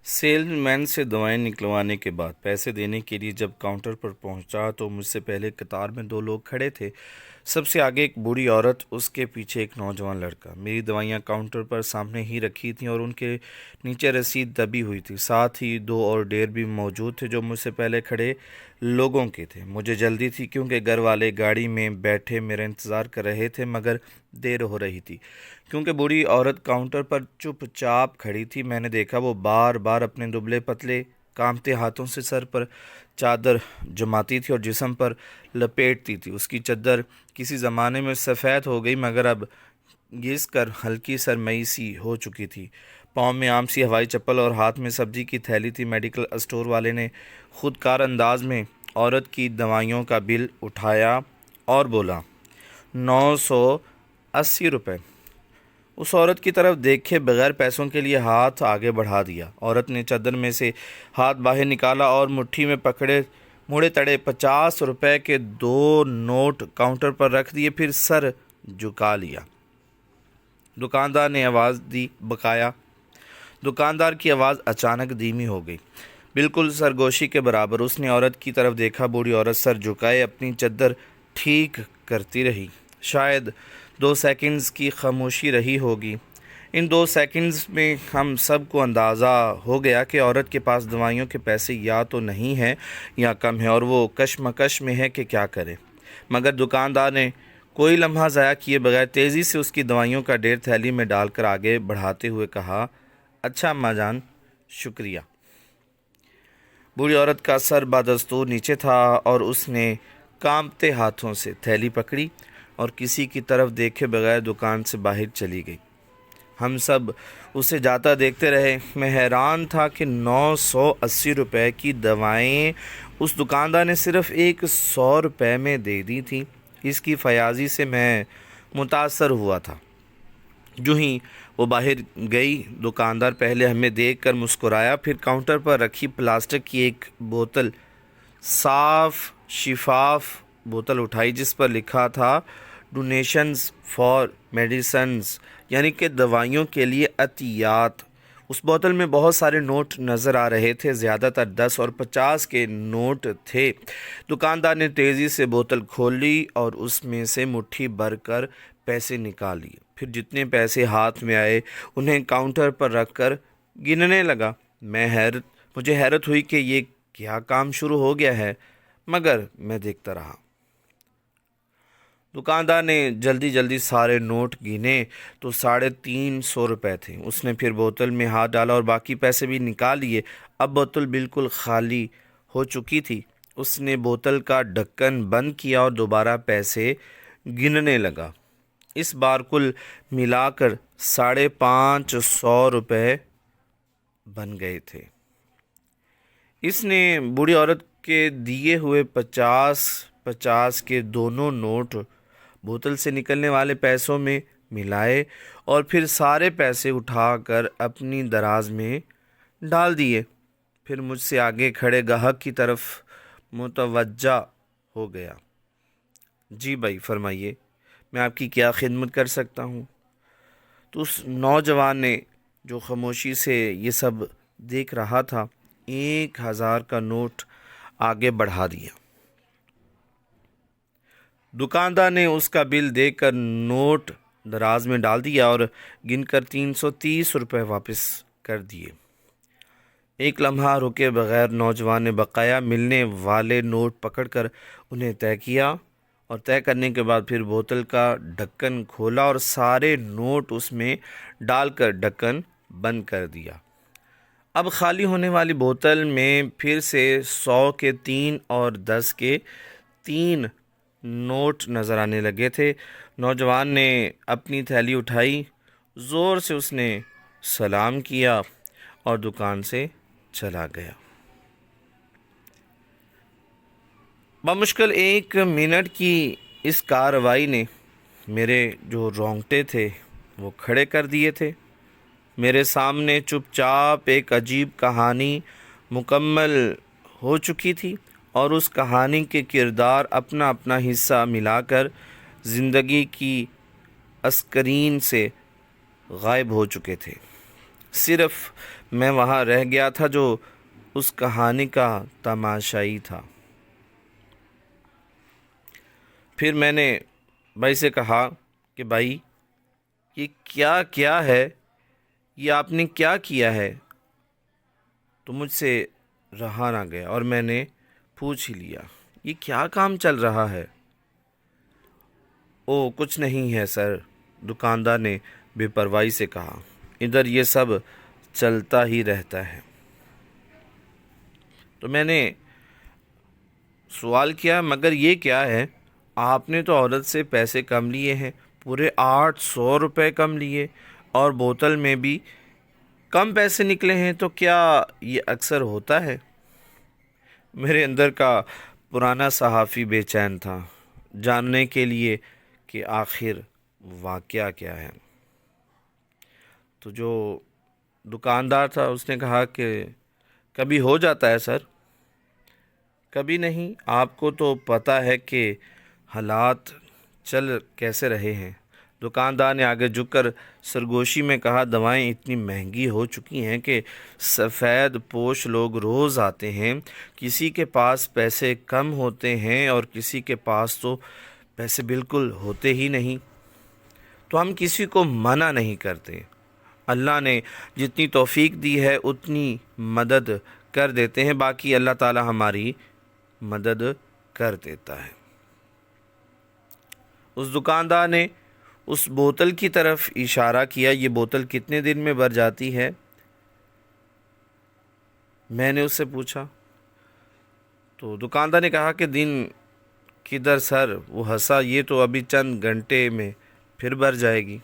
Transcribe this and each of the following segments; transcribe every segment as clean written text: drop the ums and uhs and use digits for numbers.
Sales man से दवाएं निकलवाने के बाद पैसे देने के लिए जब काउंटर पर पहुंचा तो मुझसे पहले कतार में दो लोग खड़े थे। सबसे आगे एक बूढ़ी औरत, उसके पीछे एक नौजवान लड़का। मेरी दवाइयां काउंटर पर सामने ही रखी थीं और उनके नीचे रसीद दबी हुई थी। साथ ही दो और डेर भी मौजूद थे जो मुझसे पहले खड़े लोगों के थे। मुझे जल्दी थी क्योंकि घर वाले गाड़ी में बैठे मेरा इंतज़ार कर रहे थे, मगर देर हो रही थी क्योंकि बूढ़ी औरत काउंटर पर चुपचाप खड़ी थी। मैंने देखा वो बार बार अपने दुबले पतले कांपते हाथों से सर पर चादर जमाती थी और जिस्म पर लपेटती थी। उसकी चादर किसी ज़माने में सफ़ेद हो गई मगर अब घिस कर हल्की सरमई सी हो चुकी थी। पाँव में आम सी हवाई चप्पल और हाथ में सब्जी की थैली थी। मेडिकल स्टोर वाले ने खुदकार अंदाज में औरत की दवाइयों का बिल उठाया और बोला, 980 रुपये। उस औरत की तरफ देखे बगैर पैसों के लिए हाथ आगे बढ़ा दिया। औरत ने चादर में से हाथ बाहर निकाला और मुट्ठी में पकड़े मुड़े तड़े 50 रुपए के दो नोट काउंटर पर रख दिए, फिर सर झुका लिया। दुकानदार ने आवाज़ दी, बकाया। दुकानदार की आवाज़ अचानक धीमी हो गई, बिल्कुल सरगोशी के बराबर। उसने औरत की तरफ देखा। बूढ़ी औरत सर झुकाए अपनी चादर ठीक करती रही। शायद 2 सेकंड्स की खामोशी रही होगी। इन 2 सेकंड्स में हम सब को अंदाज़ा हो गया कि औरत के पास दवाइयों के पैसे या तो नहीं हैं या कम है और वो कशमकश में है कि क्या करे। मगर दुकानदार ने कोई लम्हा ज़ाया किए बगैर तेज़ी से उसकी दवाइयों का ढेर थैली में डालकर आगे बढ़ाते हुए कहा, अच्छा अम्मा जान, शुक्रिया। बूढ़ी औरत का सर बदस्तूर नीचे था और उसने कांपते हाथों से थैली पकड़ी और किसी की तरफ देखे बगैर दुकान से बाहर चली गई। हम सब उसे जाता देखते रहे। मैं हैरान था कि 980 रुपये की दवाएं उस दुकानदार ने सिर्फ़ 100 रुपये में दे दी थी। इसकी फयाजी से मैं मुतासर हुआ था। जो ही वो बाहर गई, दुकानदार पहले हमें देखकर मुस्कुराया, फिर काउंटर पर रखी प्लास्टिक की एक बोतल, साफ शिफाफ बोतल उठाई जिस पर लिखा था डोनेशंस फॉर मेडिसन्स, यानी कि दवाइयों के लिए अतियात। उस बोतल में बहुत सारे नोट नज़र आ रहे थे, ज़्यादातर 10 और 50 के नोट थे। दुकानदार ने तेज़ी से बोतल खोली और उसमें से मुट्ठी भर कर पैसे निकाल लिए। फिर जितने पैसे हाथ में आए उन्हें काउंटर पर रखकर गिनने लगा। मुझे हैरत हुई कि ये क्या काम शुरू हो गया है, मगर मैं देखता रहा। दुकानदार ने जल्दी जल्दी सारे नोट गिने तो 350 रुपये थे। उसने फिर बोतल में हाथ डाला और बाकी पैसे भी निकाल लिए। अब बोतल बिल्कुल खाली हो चुकी थी। उसने बोतल का ढक्कन बंद किया और दोबारा पैसे गिनने लगा। इस बार कुल मिलाकर 550 रुपये बन गए थे। इसने बूढ़ी औरत के दिए हुए 50-50 के दोनों नोट बोतल से निकलने वाले पैसों में मिलाए और फिर सारे पैसे उठाकर अपनी दराज में डाल दिए। फिर मुझसे आगे खड़े गाहक की तरफ मुतवज्जा हो गया। जी भाई, फरमाइए, मैं आपकी क्या खिदमत कर सकता हूँ। तो उस नौजवान ने, जो खामोशी से ये सब देख रहा था, 1000 का नोट आगे बढ़ा दिया। दुकानदार ने उसका बिल देखकर नोट दराज में डाल दिया और गिनकर 330 रुपये वापस कर दिए। एक लम्हा रुके बगैर नौजवान ने बकाया मिलने वाले नोट पकड़कर उन्हें तय किया और तय करने के बाद फिर बोतल का ढक्कन खोला और सारे नोट उसमें डालकर ढक्कन बंद कर दिया। अब खाली होने वाली बोतल में फिर से 100 के 3 और 10 के 3 नोट नज़र आने लगे थे। नौजवान ने अपनी थैली उठाई, ज़ोर से उसने सलाम किया और दुकान से चला गया। बमुश्किल 1 मिनट की इस कार्रवाई ने मेरे जो रोंगटे थे वो खड़े कर दिए थे। मेरे सामने चुपचाप एक अजीब कहानी मुकम्मल हो चुकी थी और उस कहानी के किरदार अपना अपना हिस्सा मिलाकर ज़िंदगी की स्क्रीन से गायब हो चुके थे। صرف میں وہاں رہ گیا تھا جو اس کہانی کا تماشائی تھا۔ پھر میں نے بھائی سے کہا کہ بھائی یہ کیا کیا ہے، یہ آپ نے کیا کیا ہے؟ تو مجھ سے رہا نہ گیا اور میں نے پوچھ ہی لیا، یہ کیا کام چل رہا ہے؟ او کچھ نہیں ہے سر، دکاندار نے بے پرواہی سے کہا، ادھر یہ سب چلتا ہی رہتا ہے۔ تو میں نے سوال کیا، مگر یہ کیا ہے؟ آپ نے تو عورت سے پیسے کم لیے ہیں، پورے 800 روپے کم لیے، اور بوتل میں بھی کم پیسے نکلے ہیں، تو کیا یہ اکثر ہوتا ہے؟ میرے اندر کا پرانا صحافی بے چین تھا جاننے کے لیے کہ آخر واقعہ کیا ہے۔ تو جو دکاندار تھا اس نے کہا کہ کبھی ہو جاتا ہے سر، کبھی نہیں، آپ کو تو پتہ ہے کہ حالات چل کیسے رہے ہیں۔ دکاندار نے آگے جھک کر سرگوشی میں کہا، دوائیں اتنی مہنگی ہو چکی ہیں کہ سفید پوش لوگ روز آتے ہیں، کسی کے پاس پیسے کم ہوتے ہیں اور کسی کے پاس تو پیسے بالکل ہوتے ہی نہیں۔ تو ہم کسی کو منع نہیں کرتے، اللہ نے جتنی توفیق دی ہے اتنی مدد کر دیتے ہیں، باقی اللہ تعالی ہماری مدد کر دیتا ہے۔ اس دکاندار نے اس بوتل کی طرف اشارہ کیا، یہ بوتل کتنے دن میں بھر جاتی ہے؟ میں نے اس سے پوچھا۔ تو دکاندار نے کہا کہ دن کدھر سر، وہ ہنسا، یہ تو ابھی چند گھنٹے میں پھر بھر جائے گی۔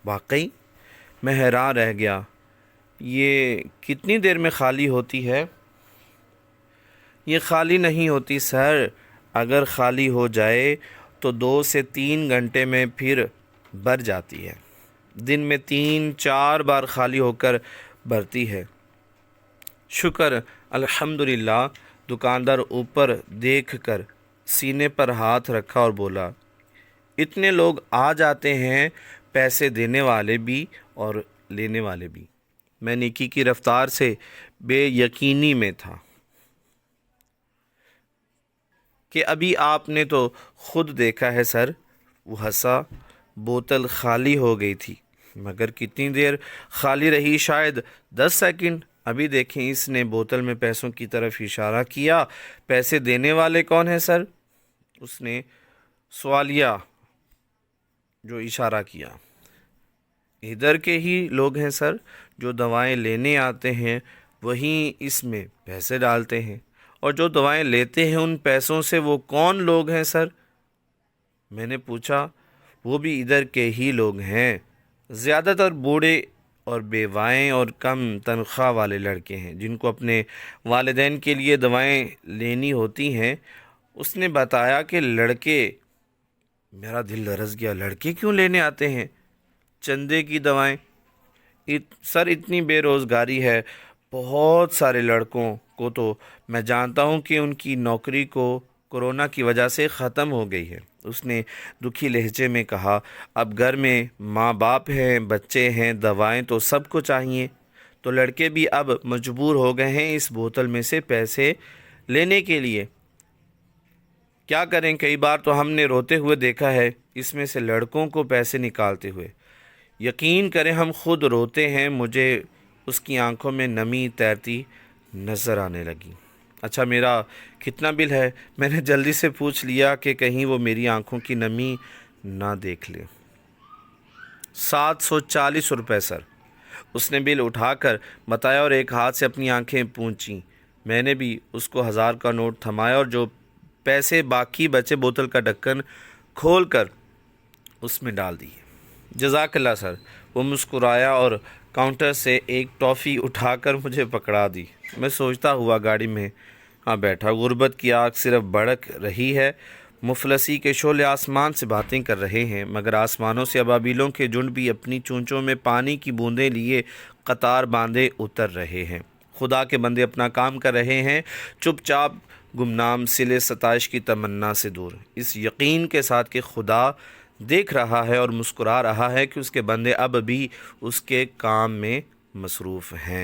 واقعی؟ میں حیران رہ گیا، یہ کتنی دیر میں خالی ہوتی ہے؟ یہ خالی نہیں ہوتی سر، اگر خالی ہو جائے تو 2 سے 3 گھنٹے میں پھر بھر جاتی ہے، دن میں 3-4 بار خالی ہو کر بھرتی ہے۔ شکر الحمدللہ۔ دکاندار اوپر دیکھ کر سینے پر ہاتھ رکھا اور بولا، اتنے لوگ آ جاتے ہیں، پیسے دینے والے بھی اور لینے والے بھی۔ میں نیکی کی رفتار سے بے یقینی میں تھا کہ ابھی آپ نے تو خود دیکھا ہے سر۔ وہ ہنسا، بوتل خالی ہو گئی تھی، مگر کتنی دیر خالی رہی؟ شاید 10 سیکنڈ۔ ابھی دیکھیں، اس نے بوتل میں پیسوں کی طرف اشارہ کیا۔ پیسے دینے والے کون ہیں سر؟ اس نے سوالیہ جو اشارہ کیا، ادھر کے ہی لوگ ہیں سر، جو دوائیں لینے آتے ہیں وہیں اس میں پیسے ڈالتے ہیں، اور جو دوائیں لیتے ہیں ان پیسوں سے وہ کون لوگ ہیں سر؟ میں نے پوچھا۔ وہ بھی ادھر کے ہی لوگ ہیں، زیادہ تر بوڑھے اور بیوائیں اور کم تنخواہ والے لڑکے ہیں جن کو اپنے والدین کے لیے دوائیں لینی ہوتی ہیں۔ اس نے بتایا کہ لڑکے، میرا دل لرز گیا، لڑکے کیوں لینے آتے ہیں چندے کی دوائیں؟ سر اتنی بے روزگاری ہے، بہت سارے لڑکوں کو تو میں جانتا ہوں کہ ان کی نوکری کو کورونا کی وجہ سے ختم ہو گئی ہے۔ اس نے دکھی لہجے میں کہا، اب گھر میں ماں باپ ہیں، بچے ہیں، دوائیں تو سب کو چاہیے، تو لڑکے بھی اب مجبور ہو گئے ہیں اس بوتل میں سے پیسے لینے کے لیے۔ کیا کریں، کئی بار تو ہم نے روتے ہوئے دیکھا ہے اس میں سے لڑکوں کو پیسے نکالتے ہوئے۔ یقین کریں ہم خود روتے ہیں۔ مجھے اس کی آنکھوں میں نمی تیرتی نظر آنے لگی۔ اچھا میرا کتنا بل ہے؟ میں نے جلدی سے پوچھ لیا کہ کہیں وہ میری آنکھوں کی نمی نہ دیکھ لے۔ 740 روپے سر، اس نے بل اٹھا کر بتایا اور ایک ہاتھ سے اپنی آنکھیں پونچھیں۔ میں نے بھی اس کو 1000 کا نوٹ تھمایا اور جو پیسے باقی بچے بوتل کا ڈھکن کھول کر اس میں ڈال دیے۔ جزاک اللہ سر۔ وہ مسکرایا اور کاؤنٹر سے ایک ٹافی اٹھا کر مجھے پکڑا دی۔ میں سوچتا ہوا گاڑی میں بیٹھا، غربت کی آگ صرف بھڑک رہی ہے، مفلسی کے شعلے آسمان سے باتیں کر رہے ہیں، مگر آسمانوں سے ابابیلوں کے جھنڈ بھی اپنی چونچوں میں پانی کی بوندیں لیے قطار باندھے اتر رہے ہیں۔ خدا کے بندے اپنا کام کر رہے ہیں، چپ چاپ، گمنام، صلے ستائش کی تمنا سے دور، اس یقین کے ساتھ کہ خدا دیکھ رہا ہے اور مسکرا رہا ہے کہ اس کے بندے اب بھی اس کے کام میں مصروف ہیں۔